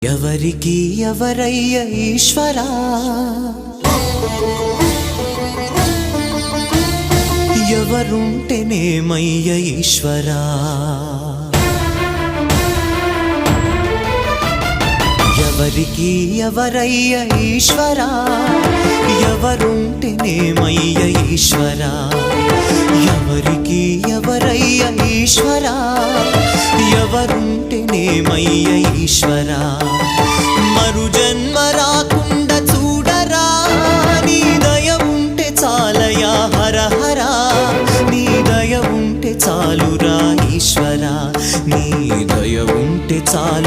ఎవరికి ఎవరయ్య ఈశ్వరా, ఎవరుంటేనేమయ్య ఈశ్వరా, ఎవరికి ఎవరయ్య ఈశ్వరా, ఎవరుంటేనేమయ్య ఈశ్వరా, ఎవరికి ఎవరయ్య ఈశ్వరా, ఎవరుంటేనేమయ్య ఈశ్వరా, మరు జన్మ రాకుండా చూడరా, నీ దయ ఉంటే చాలయా హర హరా, నీ దయ ఉంటే చాలురా ఈశ్వరా, నీ దయ ఉంటే చాలు